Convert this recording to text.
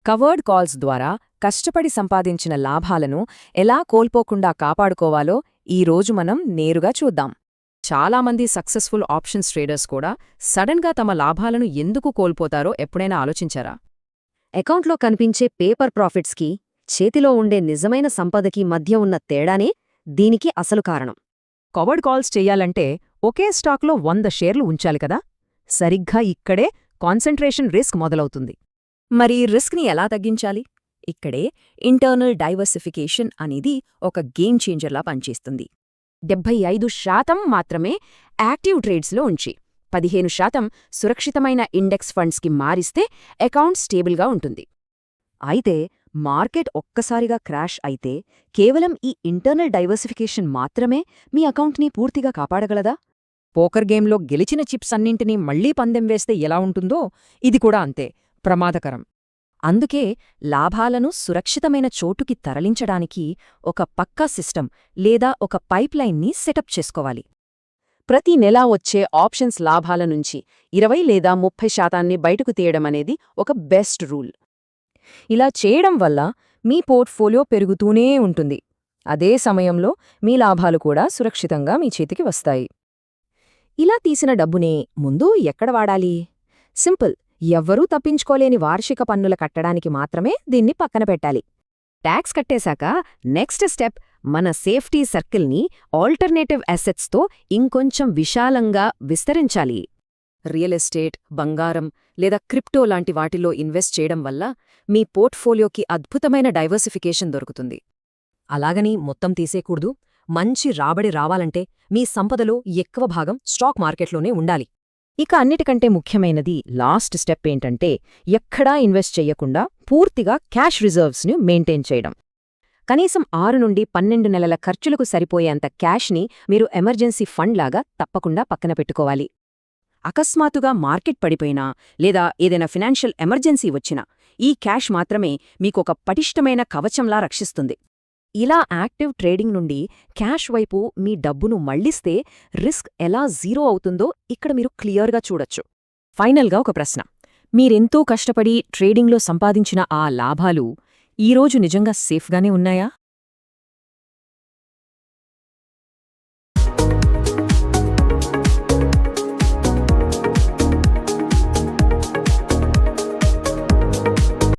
Covered calls ద్వారా కష్టపడి సంపాదించిన లాభాలను ఎలా కోల్పోకుండా కాపాడుకోవాలో ఈరోజు మనం నేరుగా చూద్దాం. చాలామంది సక్సెస్ఫుల్ ఆప్షన్స్ ట్రేడర్స్ కూడా సడన్గా తమ లాభాలను ఎందుకు కోల్పోతారో ఎప్పుడైనా ఆలోచించారా? అకౌంట్లో కనిపించే పేపర్ ప్రాఫిట్స్కి, చేతిలో ఉండే నిజమైన సంపదకి మధ్య ఉన్న తేడానే దీనికి అసలు కారణం. కవర్డ్ కాల్స్ చెయ్యాలంటే ఒకే స్టాక్లో 100 షేర్లు ఉంచాలి కదా? సరిగ్గా ఇక్కడే కాన్సంట్రేషన్ రిస్క్ మొదలవుతుంది. మరి ఈ రిస్క్ని ఎలా తగ్గించాలి? ఇక్కడే ఇంటర్నల్ డైవర్సిఫికేషన్ అనేది ఒక గేమ్ చేంజర్లా పనిచేస్తుంది. 75% మాత్రమే యాక్టివ్ ట్రేడ్స్లో ఉంచి 15% సురక్షితమైన ఇండెక్స్ ఫండ్స్కి మారిస్తే అకౌంట్ స్టేబుల్గా ఉంటుంది. అయితే మార్కెట్ ఒక్కసారిగా క్రాష్ అయితే కేవలం ఈ ఇంటర్నల్ డైవర్సిఫికేషన్ మాత్రమే మీ అకౌంట్ని పూర్తిగా కాపాడగలదా? పోకర్ గేమ్లో గెలిచిన చిప్స్ అన్నింటినీ మళ్లీ పందెం వేస్తే ఎలా ఉంటుందో ఇది కూడా అంతే ప్రమాదకరం. అందుకే లాభాలను సురక్షితమైన చోటుకి తరలించడానికి ఒక పక్కా సిస్టమ్ లేదా ఒక పైప్లైన్ని సెటప్ చేసుకోవాలి. ప్రతి నెలా వచ్చే ఆప్షన్స్ లాభాల నుంచి 20 లేదా 30% బయటకు తీయడమనేది ఒక బెస్ట్ రూల్. ఇలా చేయడం వల్ల మీ పోర్ట్ఫోలియో పెరుగుతూనే ఉంటుంది. అదే సమయంలో మీ లాభాలు కూడా సురక్షితంగా మీ చేతికి వస్తాయి. ఇలా తీసిన డబ్బునే ముందు ఎక్కడ వాడాలి? సింపుల్, ఎవ్వరూ తప్పించుకోలేని వార్షిక పన్నుల కట్టడానికి మాత్రమే దీన్ని పక్కన పెట్టాలి. ట్యాక్స్ కట్టేశాక నెక్స్ట్ స్టెప్ మన సేఫ్టీ సర్కిల్ని ఆల్టర్నేటివ్ అసెట్స్తో ఇంకొంచెం విశాలంగా విస్తరించాలి. రియల్ ఎస్టేట్, బంగారం లేదా క్రిప్టో లాంటి వాటిలో ఇన్వెస్ట్ చేయడం వల్ల మీ పోర్ట్ఫోలియోకి అద్భుతమైన డైవర్సిఫికేషన్ దొరుకుతుంది. అలాగని మొత్తం తీసేకూడదు. మంచి రాబడి రావాలంటే మీ సంపదలో ఎక్కువ భాగం స్టాక్ మార్కెట్లోనే ఉండాలి. ఇక అన్నిటికంటే ముఖ్యమైనది లాస్ట్ స్టెప్ ఏంటంటే ఎక్కడా ఇన్వెస్ట్ చెయ్యకుండా పూర్తిగా క్యాష్ రిజర్వ్స్ని మెయింటైన్ చేయడం. కనీసం 6 నుండి 12 నెలల ఖర్చులకు సరిపోయేంత క్యాష్ని మీరు ఎమర్జెన్సీ ఫండ్ లాగా తప్పకుండా పక్కన పెట్టుకోవాలి. అకస్మాత్తుగా మార్కెట్ పడిపోయినా లేదా ఏదైనా ఫినాన్షియల్ ఎమర్జెన్సీ వచ్చినా ఈ క్యాష్ మాత్రమే మీకొక పటిష్టమైన కవచంలా రక్షిస్తుంది. ఇలా యాక్టివ్ ట్రేడింగ్ నుండి క్యాష్ వైపు మీ డబ్బును మళ్లిస్తే రిస్క్ ఎలా జీరో అవుతుందో ఇక్కడ మీరు క్లియర్గా చూడొచ్చు. ఫైనల్గా ఒక ప్రశ్న. మీరెంతో కష్టపడి ట్రేడింగ్లో సంపాదించిన ఆ లాభాలు ఈరోజు నిజంగా సేఫ్గానే ఉన్నాయా?